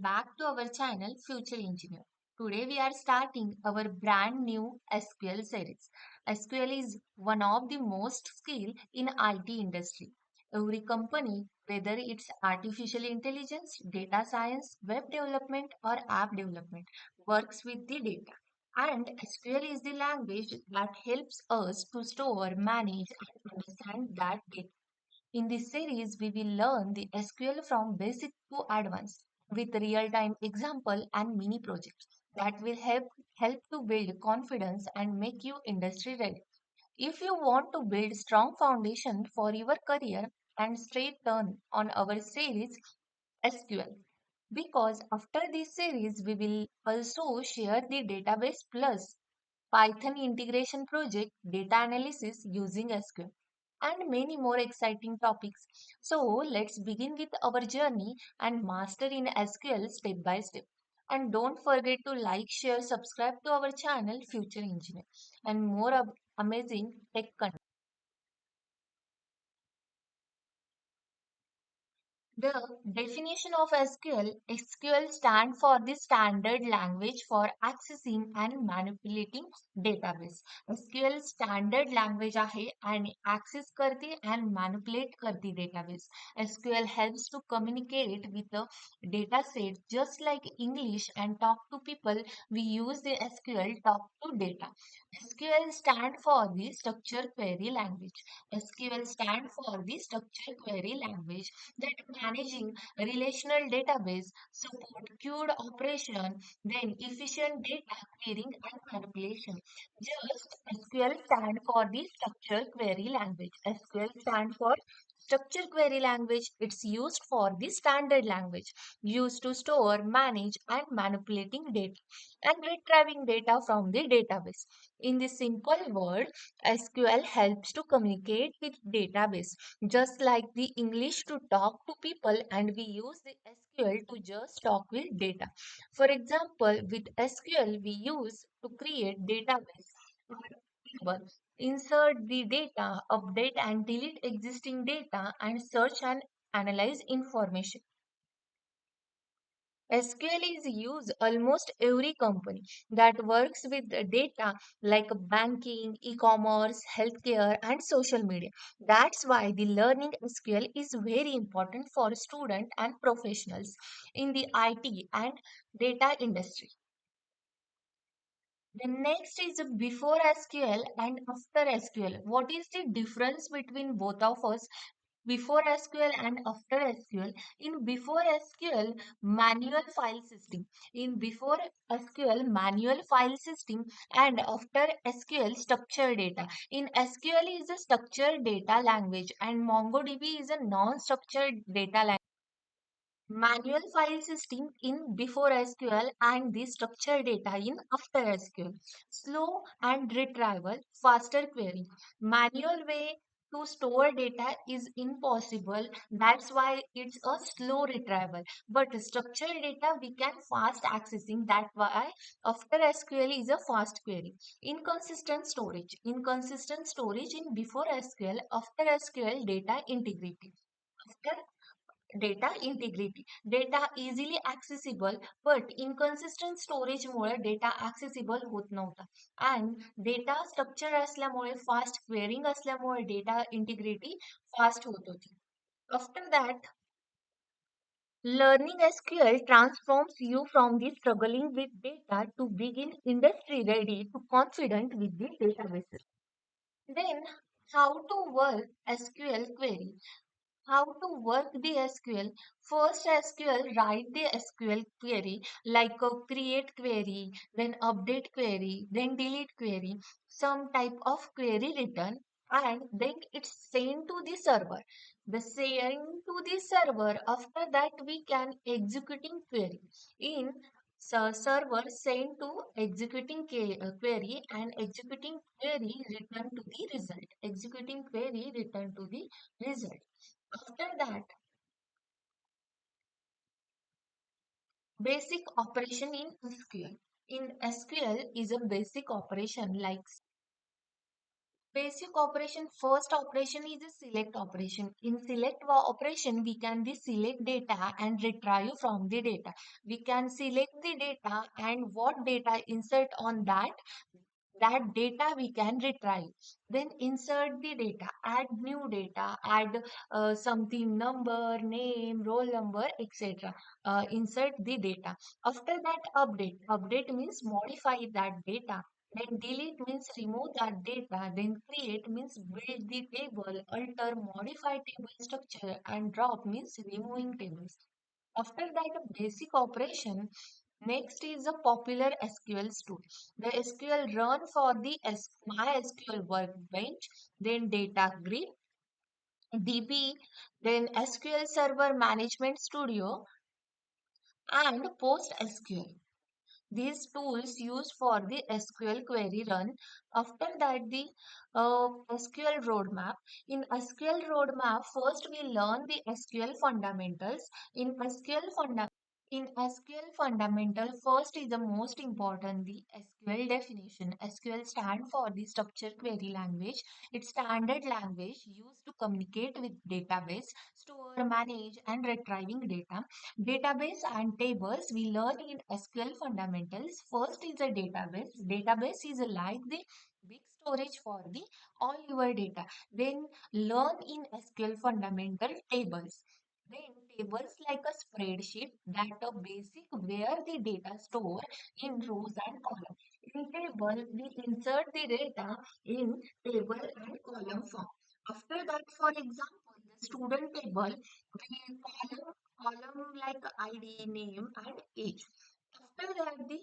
back to our channel Future Engineer. Today we are starting our brand new SQL series. SQL is one of the most skilled in IT industry. Every company, whether it's artificial intelligence, data science, web development or app development, works with the data. And SQL is the language that helps us to store, manage and understand that data. In this series, we will learn the SQL from basic to advanced with real-time example and mini projects that will help to build confidence and make you industry ready. If you want to build strong foundation for your career and straight turn on our series SQL, because after this series we will also share the database plus Python integration project, data analysis using SQL, and many more exciting topics. So, let's begin with our journey and master in SQL step by step. And don't forget to like, share, subscribe to our channel Future Engineer and more amazing tech content. The definition of SQL, SQL stands for the standard language for accessing and manipulating database. SQL standard language आहे आणि access करते and manipulate करते database. SQL helps to communicate with the data set just like English and talk to people. We use the SQL talk to data. SQL stand for the structure query language. SQL stand for the structure query language that managing relational database, support queued operation, then efficient data querying and manipulation. Just SQL stand for the structure query language. SQL stand for structure query language. It's used for the standard language used to store, manage and manipulating data and retrieving data from the database. In the simple word, SQL helps to communicate with database just like the English to talk to people, and we use the SQL to just talk with data. For example, with SQL we use to create database or table, insert the data, update and delete existing data, and search and analyze information. SQL is used almost every company that works with the data like banking, e-commerce, healthcare, and social media. That's why the learning SQL is very important for students and professionals in the IT and data industry. The next is before SQL and after SQL. What is the difference between both of us? Before SQL and after SQL. In before SQL, manual file system. In before SQL, manual file system, and after SQL, structured data. In SQL is a structured data language and MongoDB is a non-structured data language. Manual file system in before SQL and the structured data in after SQL. Slow and retrieval, faster query. Manual way to store data is impossible. That's why it's a slow retrieval. But structured data we can fast accessing. That's why after SQL is a fast query. Inconsistent storage. Inconsistent storage in before SQL, after SQL data integrity. After data integrity. Data easily accessible but inconsistent storage Mule data accessible होत नव्हता and data structure असल्यामुळे fast quarrying असल्यामुळे data integrity fast होत होती. After that, learning SQL transforms you from the struggling with data to begin industry ready to confident with the databases. Then, how to work SQL query. How to work the SQL. First, SQL write the SQL query like a create query, then update query, then delete query, some type of query written, and then it's sent to the server. The send to the server, after that we can executing query. In server send to executing query and executing query return to the result. Executing query return to the result. After that, basic operation in SQL. In SQL is a basic operation like Basic operation, first operation is a select operation. In select operation, we can the select data and retrieve from the data. We can select the data and what data insert on that data we can retrieve. Then insert the data, add new data, add something number, name, roll number, etc. Insert the data. After that, update means modify that data. Then delete means remove that data. Then create means build the table, alter, modify table structure, and drop means removing tables. After that, a basic operation. Next is a popular SQL tool. The SQL run for the MySQL workbench, then data grid, DB, then SQL Server Management Studio, and PostSQL. These tools used for the SQL query run. After that, the SQL roadmap. In SQL roadmap, first we learn the SQL fundamentals. In SQL fundamental, first is the most important, the SQL definition. SQL stand for the structured query language. It's standard language used to communicate with database, store, manage, and retrieving data. Database and tables we learn in SQL fundamentals. First is a database. Database is like the big storage for the all your data. Then learn in SQL fundamental tables. Then tables like a spreadsheet that a basic where the data store in rows and columns. In table, we insert the data in table and column form. After that, for example, the student table, we column like ID, name, and age. After that, the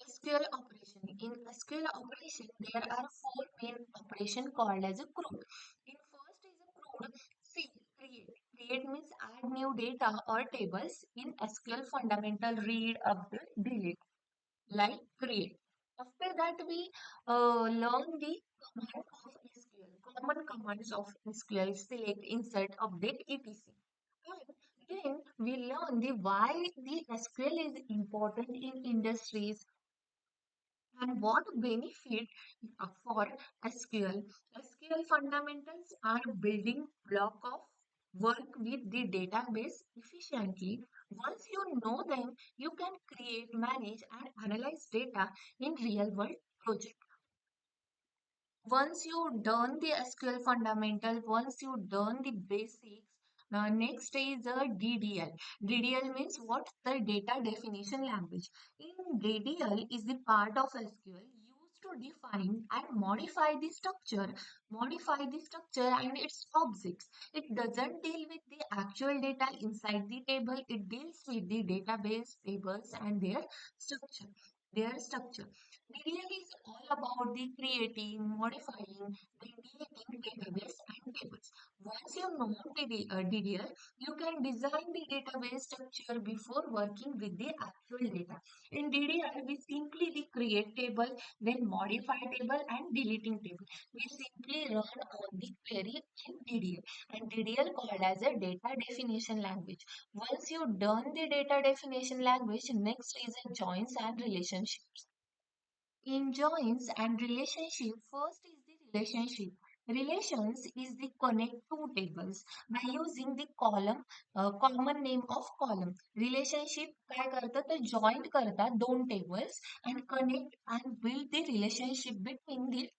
SQL operation. In SQL operation, there are four main operation called as a CRUD. In first is a CRUD, C, create. Create means add new data or tables in SQL fundamental read, update, delete, like create. After that, we learn the command of SQL, common commands of SQL, select, insert, update, etc. And then we learn the why the SQL is important in industries and what benefit for SQL. SQL fundamentals are building block of work with the database efficiently. Once you know them, you can create, manage, and analyze data in real world projects. Once you done the SQL fundamental, once you done the basics, next is a DDL. DDL means what? The data definition language. In DDL is the part of SQL used to define and modify the structure and its objects. It doesn't deal with the actual data inside the table. It deals with the database tables and their structure. Their structure. DDL is all about the creating, modifying, then deleting database and tables. Once you know the DDL, you can design the database structure before working with the actual data. In DDL, we simply the create table, then modify table and deleting table. We simply run on the query in DDL, and DDL called as a data definition language. Once you done the data definition language, next is a joins and relationships. In joins and relationship, first is the relationship. Relations is the connect two tables by using the column common name of column. Relationship काय करतात तर joint करतात दोन tables and connect and build the relationship between these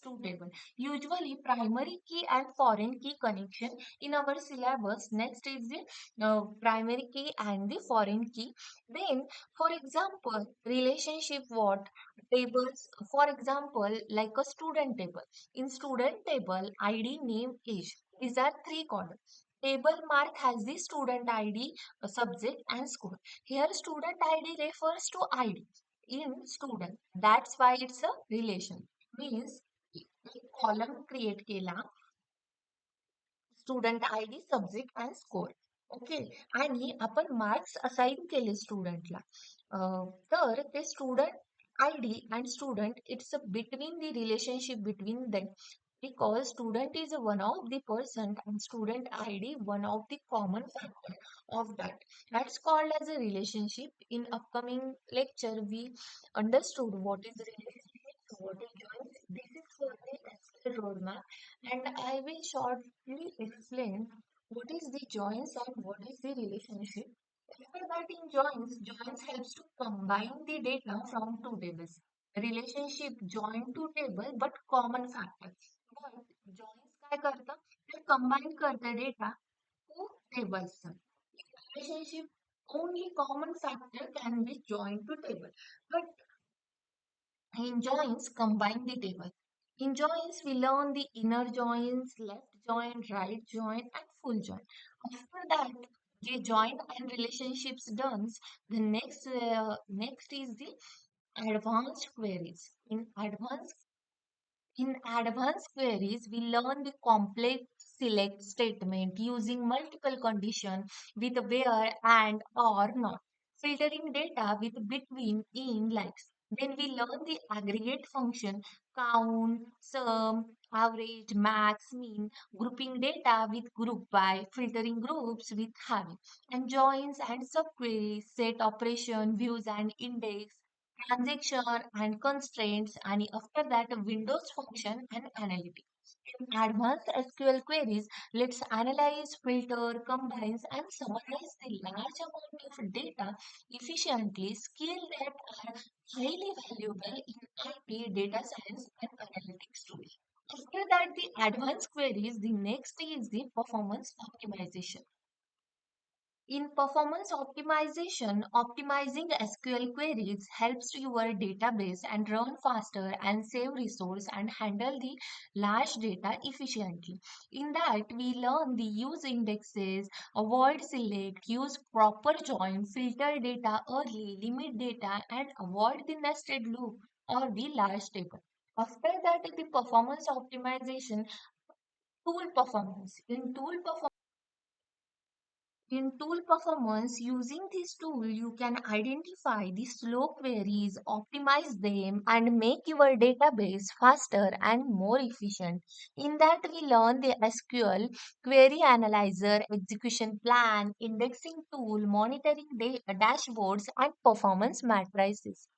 two tables. Usually primary key and foreign key connection in our syllabus. Next is the primary key and the foreign key. Then, for example, relationship what? Tables, for example, like a student table. In student table, ID, name, age. These are three columns. Table mark has the student ID, subject, and score. Here, student ID refers to ID in student. That's why it's a relation. Means एक column create केला student I D subject and score okay आणि आपण marks assign केले स्टुडंटला तर ते student I D and student it's between the relationship between them because student is one of the person and student id one of the common factor of that's called as a relationship. In upcoming lecture we understood what is relationship, what is joint. This is for the roadmap, and I will shortly explain what is the joins and what is the relationship. After that, in joins helps to combine the data from two tables. Relationship join two table but common factor. But joins काय करतं? ते combine करतं data two tables. Relationship only common factor can be joined to table. But in joins, combine the table. In joins, we learn the inner joins, left join, right join, and full join. After that, the join and relationships done. The next is the advanced queries. In advanced queries, we learn the complex select statement using multiple conditions with where and or not, filtering data with between in likes. Then we learn the aggregate function, count, sum, average, max, mean, grouping data with group by, filtering groups with having, and joins and subqueries, set operation, views and index, transaction and constraints, and after that Windows function and analytics. In advanced SQL queries, let's analyze, filter, combines, and summarize the large amount of data efficiently, skills that are highly valuable in IT, data science, and analytics tools. After that, the advanced queries, the next is the performance optimization. In performance optimization, optimizing SQL queries helps your database and run faster and save resource and handle the large data efficiently. In that, we learn the use indexes, avoid select, use proper join, filter data early, limit data, and avoid the nested loop or the large table. After that, the performance optimization tool performance. In tool performance, using this tool, you can identify the slow queries, optimize them, and make your database faster and more efficient. In that, we learn the SQL, query analyzer, execution plan, indexing tool, monitoring dashboards, and performance matrices.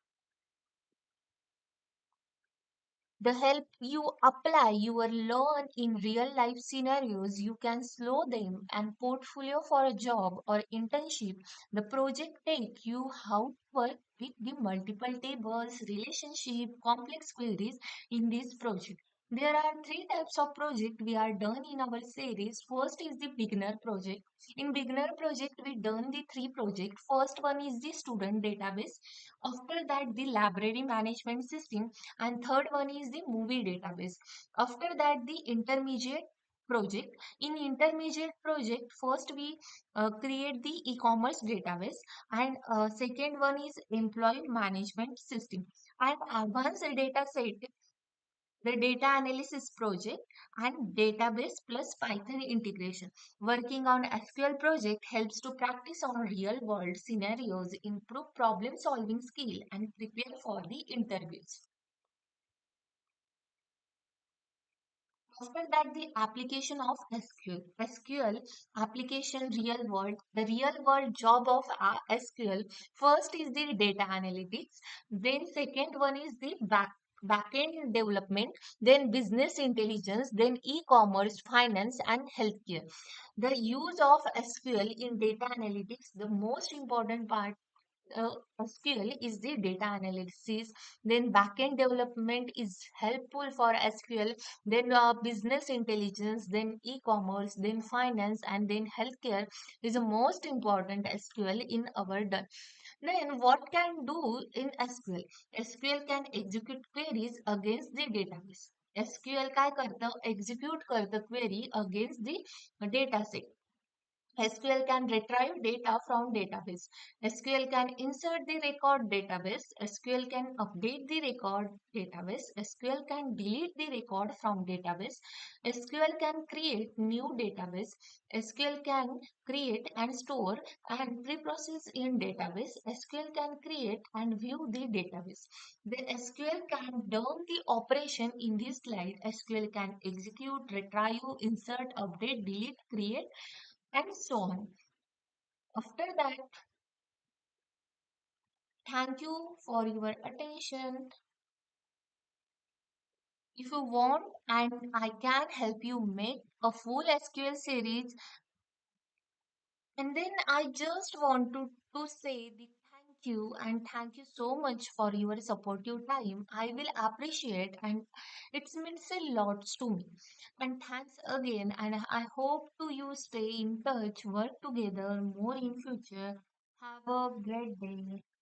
The help you apply your learn in real life scenarios, you can slow them and portfolio for a job or internship. The project take you how to work with the multiple tables, relationship, complex queries in this project. There are three types of project we are done in our series. First is the beginner project. In beginner project, we done the three project. First one is the student database. After that, the library management system, and third one is the movie database. After that, the intermediate project. In intermediate project, first we create the e-commerce database, and second one is employee management system, and advanced data set, the data analysis project, and database plus Python integration. Working on SQL project helps to practice on real world scenarios, improve problem solving skill, and prepare for the interviews. After that, the application of SQL. SQL application real world. The real world job of SQL. First is the data analytics. Then second one is the backend development. Then business intelligence. Then e-commerce, finance, and healthcare. The use of SQL in data analytics. The most important part SQL is the data analysis, then backend development is helpful for SQL, then business intelligence, then e-commerce, then finance, and then healthcare is the most important SQL in our done. Then what can do in SQL? SQL can execute queries against the database. SQL काय करतं? Execute करतं query against the data set. SQL can retrieve data from database. SQL can insert the record database. SQL can update the record database. SQL can delete the record from database. SQL can create new database. SQL can create and store and preprocess in database. SQL can create and view the database. The SQL can do the operation in this slide. SQL can execute, retrieve, insert, update, delete, create, and so on. After that, thank you for your attention. If you want, and I can help you make a full SQL series. And then I just want to say the thank you and thank you so much for your supportive time. I will appreciate, and it means a lot to me. And thanks again, and I hope to you stay in touch, work together more in future. Have a great day.